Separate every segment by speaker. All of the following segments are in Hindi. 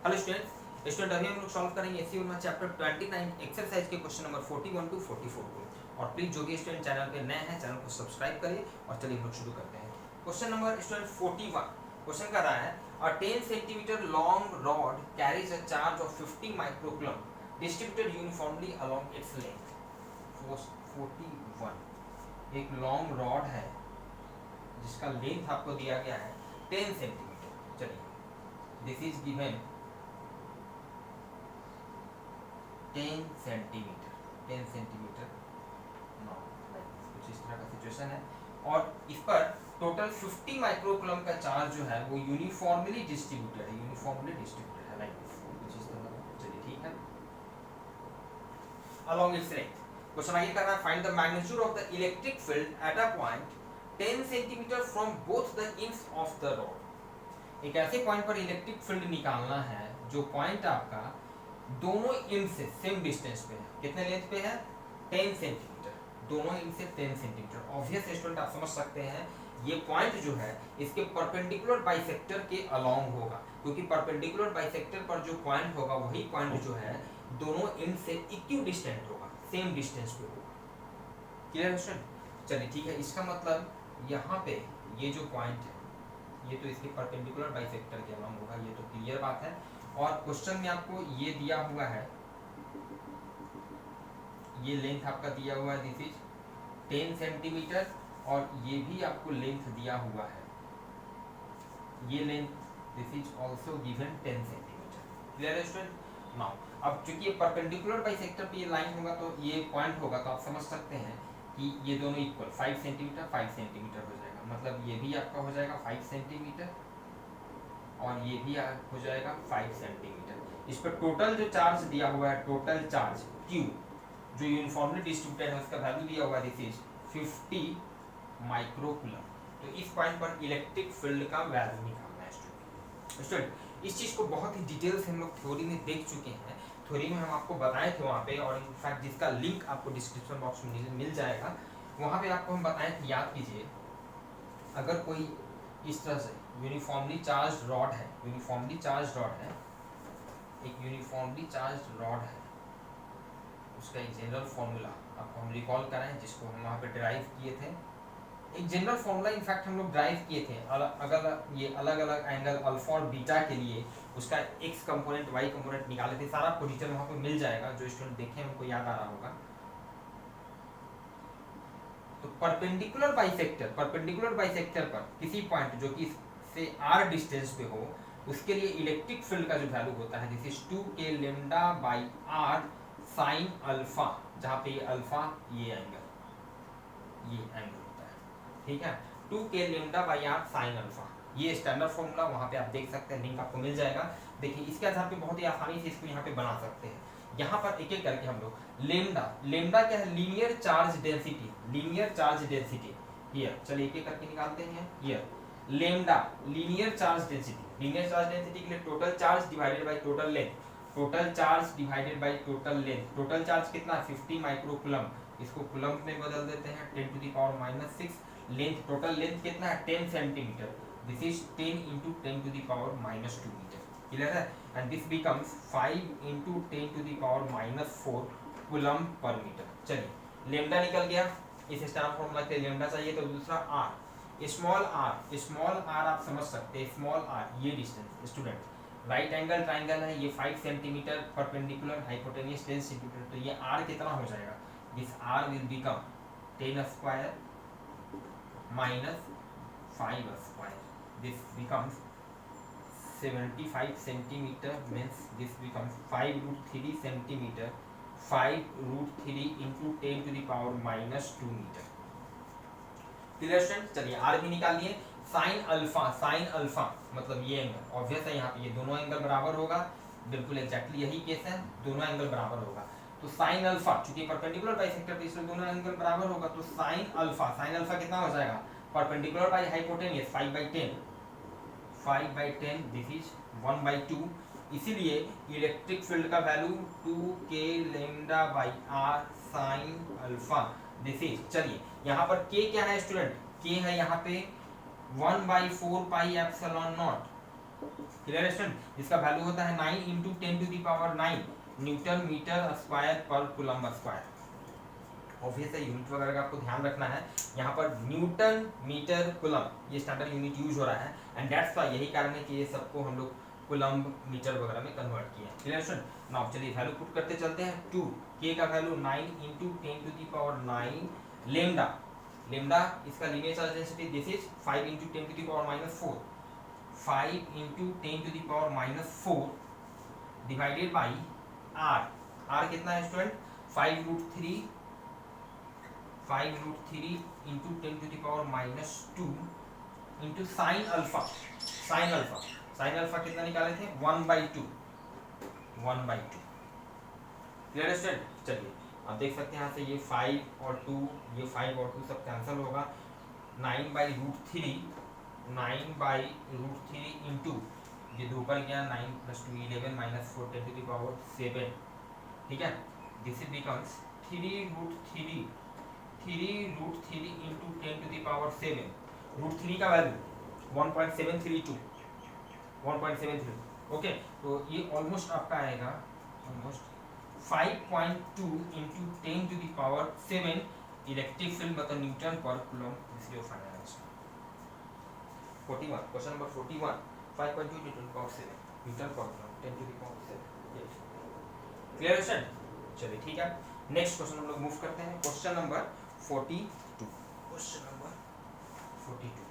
Speaker 1: हेलो स्टूडेंट अभी हम लोग सॉल्व करेंगे एससीओ में चैप्टर 29 एक्सरसाइज के क्वेश्चन नंबर 41 टू 44 को। और प्लीज जो भी स्टूडेंट चैनल पे नए हैं चैनल को सब्सक्राइब करिए। और चलिए हम लोग शुरू करते हैं। क्वेश्चन नंबर स्टूडेंट 41 क्वेश्चन कर रहा है अ 10 centimetre long rod carries a charge of 50 microcoulomb distributed uniformly along its length. 41 एक लॉन्ग रॉड है जिसका लेंथ आपको दिया गया है 10 सेंटीमीटर। चलिए दिस इज गिवन 10 सेंटीमीटर नो कुछ इस तरह का सिचुएशन है। और इस पर टोटल 50 माइक्रोकूलम का चार्ज जो है वो यूनिफॉर्मली डिस्ट्रीब्यूटेड है लाइक कुछ इस तरह का। चलिए ठीक है। अलोंग इट्स लेंथ क्वेश्चन आगे करना है find the magnitude of the electric field at a point 10 centimetre from both the ends of the rod. एक ऐसे पॉइंट पर इलेक्ट्रिक फील्ड निकालना है जो पॉइंट आपका दोनों एंड से सेम डिस्टेंस पे है। कितने लेंथ पे है? 10 सेंटीमीटर। दोनों एंड से 10 सेंटीमीटर। ऑब्वियस स्टूडेंट आप समझ सकते हैं ये पॉइंट जो है इसके परपेंडिकुलर बाइसेक्टर के अलोंग होगा, क्योंकि परपेंडिकुलर बाइसेक्टर पर जो पॉइंट होगा वही पॉइंट जो है दोनों एंड से इक्वल डिस्टेंट होगा, सेम डिस्टेंस पे होगा। क्लियर है स्टूडेंट? चलिए ठीक है। इसका मतलब यहाँ पे ये जो पॉइंट है ये तो इसके परपेंडिकुलर बाइसेक्टर के अलोंग होगा, ये तो क्लियर बात है। और क्वेश्चन में आपको ये दिया हुआ है, ये लेंथ आपका दिया हुआ है दिस इज 10 सेंटीमीटर और ये भी आपको लेंथ दिया हुआ है, ये length this is also given 10 centimetre. Clear है स्टूडेंट? नाउ अब चूंकि ये परपेंडिकुलर बाइसेक्टर पे ये लाइन होगा तो ये पॉइंट होगा, तो आप समझ सकते हैं कि ये दोनों इक्वल 5 सेंटीमीटर 5 सेंटीमीटर हो जाएगा। मतलब ये भी आपका हो जाएगा 5 सेंटीमीटर और ये भी हो जाएगा 5 सेंटीमीटर। इस पर टोटल जो चार्ज दिया हुआ है, टोटल चार्ज Q जो यूनिफॉर्मली डिस्ट्रीब्यूटेड है उसका वैल्यू दिया हुआ है दिस इज 50 माइक्रोकूलम। तो इस पॉइंट पर इलेक्ट्रिक फील्ड का वैल्यू निकालना है स्टूडेंट। इस चीज को बहुत ही डिटेल से हम लोग थ्योरी में देख चुके हैं। थ्योरी में हम आपको बताए थे वहाँ पे, और इनफैक्ट जिसका लिंक आपको डिस्क्रिप्शन बॉक्स में मिल जाएगा, वहाँ पे आपको हम बताए थे। याद कीजिए, अगर कोई इस तरह से यूनिफॉर्मली चार्ज रॉड है, एक यूनिफॉर्मली चार्ज रॉड है, उसका एक जनरल फॉर्मूला आपको हम रिकॉल कराएं जिसको हम वहाँ पे ड्राइव किए थे। एक जनरल फॉर्मूला इनफैक्ट हम लोग ड्राइव किए थे। अगर ये अलग अलग एंगल अल्फा और बीटा के लिए उसका एक्स कंपोनेंट वाई कंपोनेंट निकाले थे, सारा आपको डिटेल वहाँ पे मिल जाएगा। जो स्टूडेंट देखे उनको याद आ रहा होगा। तो परपेंडिकुलर बाइसेक्टर पर किसी पॉइंट जो कि से r डिस्टेंस पे हो, उसके लिए इलेक्ट्रिक फील्ड का जो वैल्यू होता है this is 2k lambda by r sin alpha, जहाँ पे ये अल्फा ये एंगल होता है, ठीक है। 2k lambda by r sin alpha, ये स्टैंडर्ड फॉर्मूला वहाँ पे आप देख सकते हैं, लिंक आपको मिल जाएगा। देखिए इसके आधार पे बहुत ही आसानी से इसको यहाँ पे बना सकते हैं। यहाँ पर एक एक करके हम लोग लेमडा क्या है? Linear charge density here. चलिए एक एक करके निकालते हैं। Here lambda linear charge density के लिए total charge divided by total length, total charge कितना है? 50 माइक्रोकूलम। इसको कूलम में बदल देते हैं, 10 to the power -6। Length, total length कितना है? 10 centimetre. This is 10 into 10 to the power -2 metre. Clear है? And this becomes 5 into 10 to the power -4 coulomb per metre. चलिए लेमडा निकल गया। इस स्टैंडर्ड फॉर्मूला के लिए लेमडा चाहिए। तो दूसरा आर, स्मॉल आर आप समझ सकते हैं। स्मॉल आर ये distance student right angle triangle है, ये 5 सेंटीमीटर परपेंडिकुलर हाइपोटेन्यूज 10 सेंटीमीटर। तो ये आर कितना हो जाएगा? This r will become 10 square -5 square. This becomes 75 centimeter, means this becomes 5√3 centimeter, 5√3 into 10 to the power -2 metre. Clear student? चलिए आर भी निकाल लिए। साइन अल्फा मतलब ये एंगल, ऑब्वियस है यहाँ पे ये दोनों एंगल बराबर होगा। बिल्कुल एग्जैक्टली यही केस है, दोनों एंगल बराबर होगा। तो साइन अल्फा चूंकि परपेंडिकुलर बाइसेक्टर पे इसलिए दोनों एंगल बराबर होगा। तो साइन अल्फा कितना हो जाएगा? Perpendicular by hypotenuse 5/10 this is 1/2। इसीलिए इलेक्ट्रिक फील्ड का value 2k lambda by r sin alpha this is. चलिए यहाँ पर k क्या है स्टूडेंट? k है यहाँ पे 1/4 pi epsilon not clear student. इसका वैल्यू होता है 9 इंटू 10⁹ न्यूटन मीटर स्क्वायर पर कूलम्ब स्क्वायर। ऑब्वियस है यूनिट वगैरह का आपको ध्यान रखना है, यहाँ पर न्यूटन मीटर कूलम्ब ये स्टैंडर्ड यूनिट यूज हो रहा है, एंड दैट्स व्हाई यही कारण है कि ये सबको हम लोग कूलम्ब मीटर वगैरह में कन्वर्ट किए हैं। Clear student. नाउ चलिए वैल्यू पुट करते चलते हैं। 2 के का वैल्यू 9 इंटू 10⁹ लेमडा, लेमडा इसका linear charge density this is 5 into 10⁻⁴, 5 into 10⁻⁴ divided by r. R कितना है student? 5√3 into 10⁻² into sine alpha. Sine alpha कितना निकाले थे? 1/2। Clear student. चलिए आप देख सकते हैं यहाँ से ये 5 और 2, ये 5 और 2 सब कैंसिल होगा। 9/√3 इंटू ये 2 ऊपर गया, 9 + 2 11 - 4 10⁻7, ठीक है। This is becomes 3√3 into 10⁻7। √3 का वैल्यू 1.732, 1.73। ओके, तो ये ऑलमोस्ट आपका आएगा ऑलमोस्ट 5.2 इंटू 10⁻7 इलेक्ट्रिक फील्ड मतलब न्यूटन पर coulomb. This is final answer 41। Question number 41 5.2 into 10⁻7 Newton पर कूलम्ब 10⁻7। क्लियर है स्टूडेंट। चलिए ठीक है, नेक्स्ट क्वेश्चन हम लोग मूव करते हैं। Question number 42। Question number 42।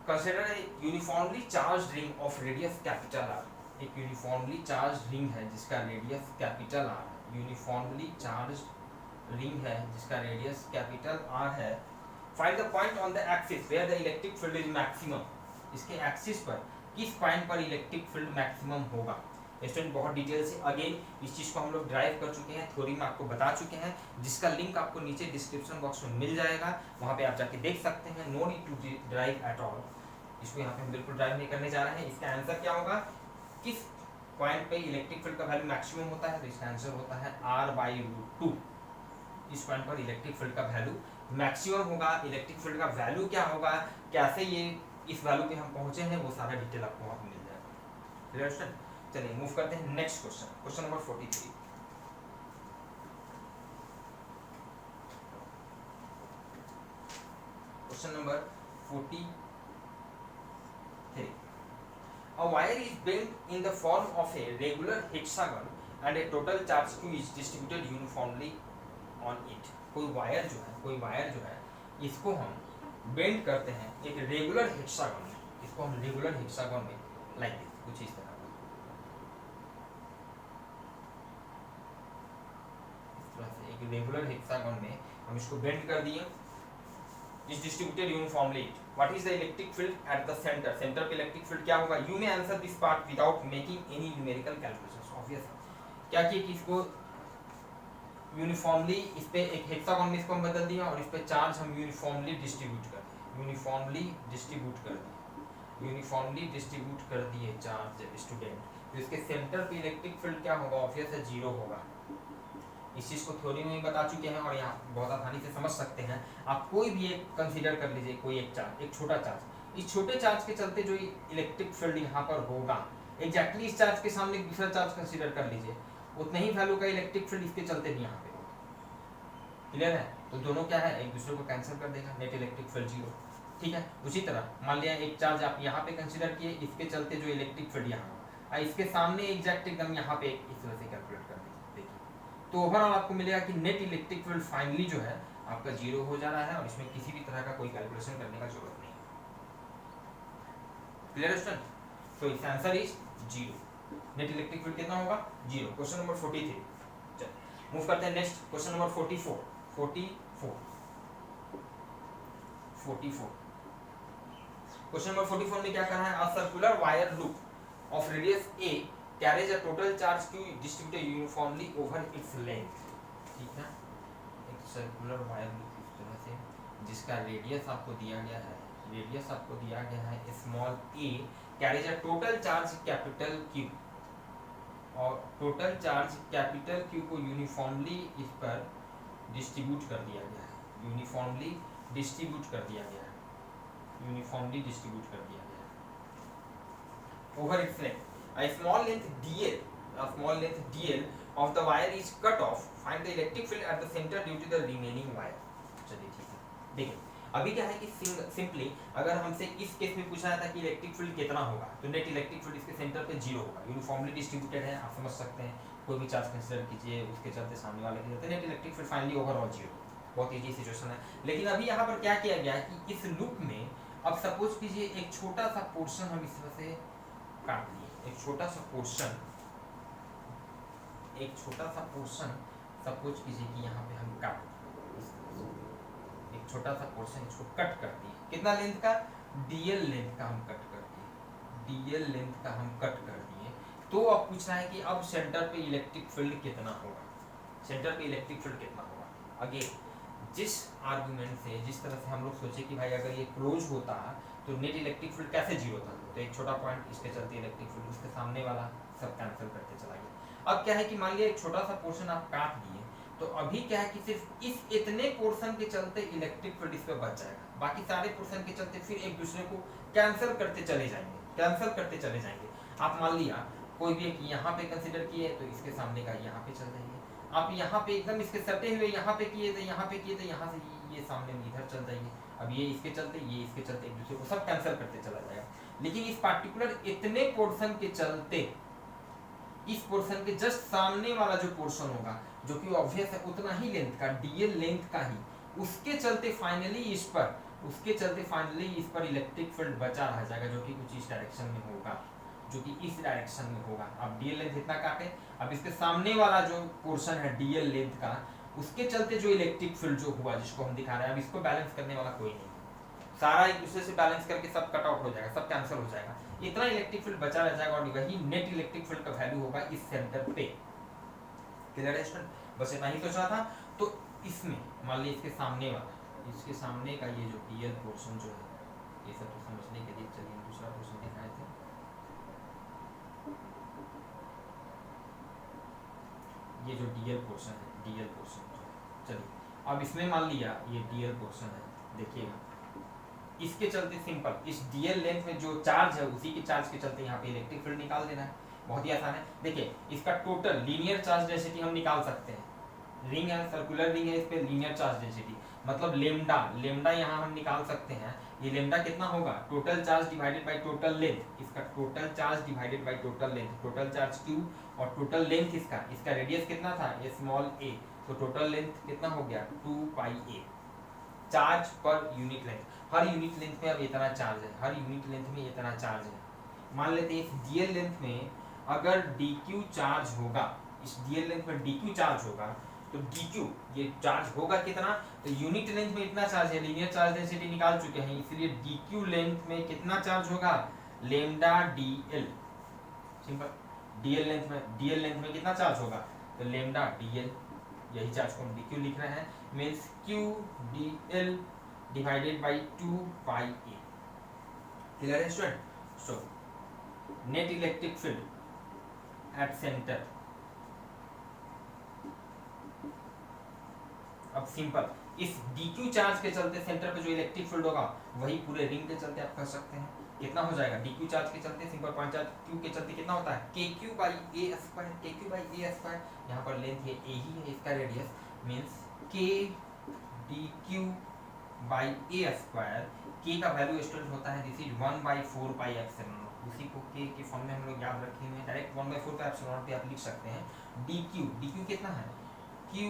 Speaker 1: Consider a uniformly charged ring of radius capital R। एक यूनिफॉर्मली चार्ज रिंग है जिसका रेडियस कैपिटल आर है। यूनिफॉर्मली चार्ज रिंग है जिसका रेडियस कैपिटल आर है। Find the point on the axis where the electric field is maximum. इसके एक्सिस पर किस पॉइंट पर इलेक्ट्रिक फील्ड मैक्सिमम होगा। स्टूडेंट बहुत डिटेल से अगेन इस चीज़ को हम लोग ड्राइव कर चुके हैं, थ्योरी में आपको बता चुके हैं, जिसका लिंक आपको नीचे डिस्क्रिप्शन बॉक्स में मिल जाएगा, वहाँ पे आप जाके देख सकते हैं। No need to drive at all. इसको यहाँ पे हम बिल्कुल ड्राइव नहीं करने जा रहे हैं। इसका आंसर क्या होगा? किस पॉइंट पे इलेक्ट्रिक फील्ड का वैल्यू मैक्सिमम होता है, तो इसका आंसर होता है R/√2। इस पॉइंट पर इलेक्ट्रिक फील्ड का वैल्यू मैक्सिमम होगा। इलेक्ट्रिक फील्ड का वैल्यू क्या होगा, कैसे ये इस वैल्यू पे हम पहुंचे हैं, वो सारा डिटेल आपको वहाँ मिल जाएगा। Clear student. चलिए मूव करते हैं next question, question number 43। Question number 43। A wire is bent in the form of a regular hexagon and a total charge Q is distributed uniformly on it। कोई वायर जो है इसको हम बेंड करते हैं एक रेगुलर हेक्सागन में। इसको हम रेगुलर हेक्सागन में लाइक दिस कुछ इस तरह से एक रेगुलर हेक्सागन में हम इसको बेंड कर दिए। is distributed uniformly। What is the electric field at the center? Center पे electric field क्या होगा? You may answer this part without making any numerical calculations। Obvious है। क्या किया कि इसको यूनिफॉर्मली इस पे एक हेक्सागन में इसको हम बदल दिया और इस पे चार्ज हम यूनिफॉर्मली डिस्ट्रीब्यूट कर दिए चार्ज स्टूडेंट। तो इसके सेंटर पे इलेक्ट्रिक फील्ड क्या होगा? ऑब्वियस है 0 होगा। इस चीज़ को थ्योरी में भी बता चुके हैं और यहाँ बहुत आसानी से समझ सकते हैं। आप कोई भी एक कंसीडर कर लीजिए, कोई एक चार्ज, एक छोटा चार्ज। इस छोटे चार्ज के चलते जो इलेक्ट्रिक फील्ड यहाँ पर होगा, एग्जैक्टली इस चार्ज के सामने एक दूसरा चार्ज कंसीडर कर लीजिए, उतना ही वैल्यू का इलेक्ट्रिक फील्ड इसके चलते भी यहाँ पे होगा। क्लियर है। तो दोनों क्या है, एक दूसरे को कैंसिल कर देगा, नेट इलेक्ट्रिक फील्ड 0। ठीक है। उसी तरह मान लिया एक चार्ज आप यहाँ पे कंसीडर किए, इसके चलते जो इलेक्ट्रिक फील्ड यहाँ होगा, इसके सामने एग्जैक्ट एकदम यहाँ पे इस तरह से कैलकुलेट कर दीजिए। तो ओवरऑल आपको मिलेगा कि नेट इलेक्ट्रिक फील्ड फाइनली जो है आपका 0 हो जा रहा है और इसमें किसी भी तरह का कोई कैलकुलेशन करने का जरूरत नहीं। Clear student. तो इसका answer is 0। Net electric field कितना होगा? 0। Question number 43। चल मूव करते हैं next question number 44। Question number 44 में क्या करना है? A circular wire loop of radius a carries a total charge Q distributed uniformly over its length। ठीक है। एक सर्कुलर वायर लूप इस तरह से जिसका इसका रेडियस आपको दिया गया है, रेडियस आपको दिया गया है small A carries a total charge capital Q, और टोटल चार्ज कैपिटल क्यू को यूनिफॉर्मली इस पर डिस्ट्रीब्यूट कर दिया गया है, यूनिफॉर्मली डिस्ट्रीब्यूट कर दिया गया है, यूनिफॉर्मली डिस्ट्रीब्यूट कर दिया गया है over its length. A small length dl, a small length dl of the wire is cut off, find the electric field at the center due to the remaining wire। चलिए ठीक है, देखिए अभी क्या है कि सिंपली अगर हमसे इस केस में पूछा जाता है कि इलेक्ट्रिक फील्ड कितना होगा, तो नेट इलेक्ट्रिक फील्ड इसके सेंटर पे 0 होगा, यूनिफॉर्मली डिस्ट्रीब्यूटेड है, आप समझ सकते हैं, कोई भी चार्ज कंसीडर कीजिए उसके चलते सामने वाले के चलते net electric field finally overall 0। बहुत इजी सिचुएशन है। लेकिन अभी यहाँ पर क्या किया गया है कि इस लूप में अब सपोज कीजिए एक छोटा सा पोर्शन हम इस तरह से काट दिए, एक छोटा सा पोर्शन, एक छोटा सा पोर्शन सपोज कीजिए कि यहाँ पे हम काट, एक छोटा सा पोर्शन इसको कट कर दिए, कितना लेंथ का, dl लेंथ का हम कट कर दिए, dl लेंथ का हम कट कर दिए। तो अब पूछ रहा है कि अब सेंटर पे इलेक्ट्रिक फील्ड कितना होगा, सेंटर पे इलेक्ट्रिक फील्ड कितना होगा। अगेन जिस आर्गुमेंट से, जिस तरह से हम लोग सोचे कि भाई अगर ये क्लोज होता तो नेट इलेक्ट्रिक फील्ड कैसे 0 था, तो एक छोटा पॉइंट इसके चलते इलेक्ट्रिक फील्ड उसके सामने वाला सब कैंसिल करके चला गया। अब क्या है कि मान लिया एक छोटा सा पोर्शन आप काट दिए, तो अभी क्या है कि सिर्फ इस इतने पोर्शन के चलते इलेक्ट्रिक फील्ड इस पे बच जाएगा, बाकी सारे पोर्शन के चलते फिर एक दूसरे को कैंसिल करते चले जाएंगे, कैंसिल करते चले जाएंगे। आप मान लिया कोई भी एक यहाँ पे कंसीडर किए तो इसके सामने का यहाँ पे चल जाएंगे, आप यहाँ पे एकदम इसके सटे हुए यहाँ पे किए थे, यहाँ पे किए थे, यहाँ से ये सामने में इधर चल जाएंगे, अब ये इसके चलते ये इसके चलते एक दूसरे को सब कैंसिल करते चला जाएगा। लेकिन इस पार्टिकुलर इतने पोर्शन के चलते इस पोर्शन के जस्ट सामने वाला जो पोर्शन होगा, जो कि ऑब्वियस है उतना ही लेंथ का, dl लेंथ का ही, उसके चलते फाइनली इस पर, उसके चलते फाइनली इस पर इलेक्ट्रिक फील्ड बचा रह जाएगा, जो कि कुछ इस डायरेक्शन में होगा, जो कि इस डायरेक्शन में होगा। अब dl लेंथ इतना काटे, अब इसके सामने वाला जो पोर्शन है dl लेंथ का, उसके चलते जो इलेक्ट्रिक फील्ड जो हुआ जिसको हम दिखा रहे हैं, अब इसको बैलेंस करने वाला कोई नहीं, सारा एक दूसरे से बैलेंस करके सब कट आउट हो जाएगा, सब कैंसिल हो जाएगा, इतना इलेक्ट्रिक फील्ड बचा रह जाएगा, और वही नेट इलेक्ट्रिक फील्ड का वैल्यू होगा इस सेंटर पे। क्लियर है स्टूडेंट? बस इतना ही सोचा था। तो इसमें मान लीजिए इसके सामने वाला, इसके सामने का ये जो dl पोर्शन जो है, ये सब तो समझने के लिए चलिए दूसरा पोर्शन दिखाए थे, ये जो dl पोर्शन है, dl पोर्शन जो है, चलिए अब इसमें मान लिया ये dl पोर्शन है, देखिएगा इसके चलते सिंपल इस dl लेंथ में जो चार्ज है उसी के चार्ज के चलते यहाँ पे इलेक्ट्रिक फील्ड निकाल देना है, बहुत ही आसान है। देखिए इसका टोटल लीनियर चार्ज डेंसिटी हम निकाल सकते हैं, रिंग है, सर्कुलर रिंग है, इस पे लीनियर चार्ज डेंसिटी मतलब लेमडा, लेमडा यहाँ हम निकाल सकते हैं। ये लेमडा कितना होगा, total charge divided by total length, इसका total charge divided by total length, total charge q और टोटल लेंथ इसका रेडियस कितना था ये स्मॉल a, तो टोटल लेंथ कितना हो गया 2 pi a, charge per unit length, हर यूनिट लेंथ में अब इतना चार्ज है, हर यूनिट लेंथ में इतना चार्ज है। मान लेते हैं इस dl लेंथ में अगर dq चार्ज होगा, इस dl लेंथ में dq चार्ज होगा, तो dq ये चार्ज होगा कितना, तो यूनिट लेंथ में इतना चार्ज है, लीनियर चार्ज डेंसिटी निकाल चुके हैं, इसलिए dq लेंथ में कितना चार्ज होगा lambda dl, simple dl length में कितना चार्ज होगा, तो लेमडा dl, यही चार्ज को हम dq लिख रहे हैं, means q dl divided by 2 pi a। Clear है student? So net electric field at centre, अब सिंपल इस dq चार्ज के चलते सेंटर पे जो इलेक्ट्रिक फील्ड होगा वही पूरे रिंग के चलते आप कर सकते हैं, कितना हो जाएगा dq चार्ज के चलते, सिंपल पॉइंट चार्ज q के चलते कितना होता है kq by a square, kq by a square, यहाँ पर लेंथ ये a ही है, इसका radius means k dq by a square, k का वैल्यू स्टूडेंट होता है this is 1 by 4 pi epsilon, उसी को k के फॉर्म में हम लोग याद रखे हुए हैं, डायरेक्ट 1 बाई 4 पाई एप्सिलॉन पे आप लिख सकते हैं। dq कितना है q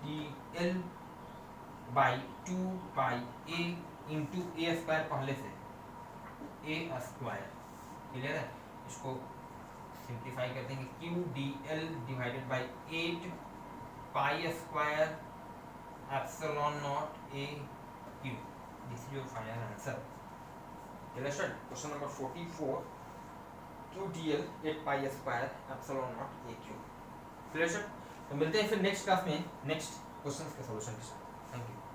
Speaker 1: dl by 2 pi a into a square, पहले से a स्क्वायर, क्लियर है? इसको सिंप्लीफाई करते हैं q dl divided by 8 pi square epsilon not a q, this is your final answer. Clear sir? Question number 44 q dl 8 pi square epsilon not a q। Clear sir? तो मिलते हैं फिर नेक्स्ट क्लास में नेक्स्ट क्वेश्चंस के सॉल्यूशन के साथ। Thank you.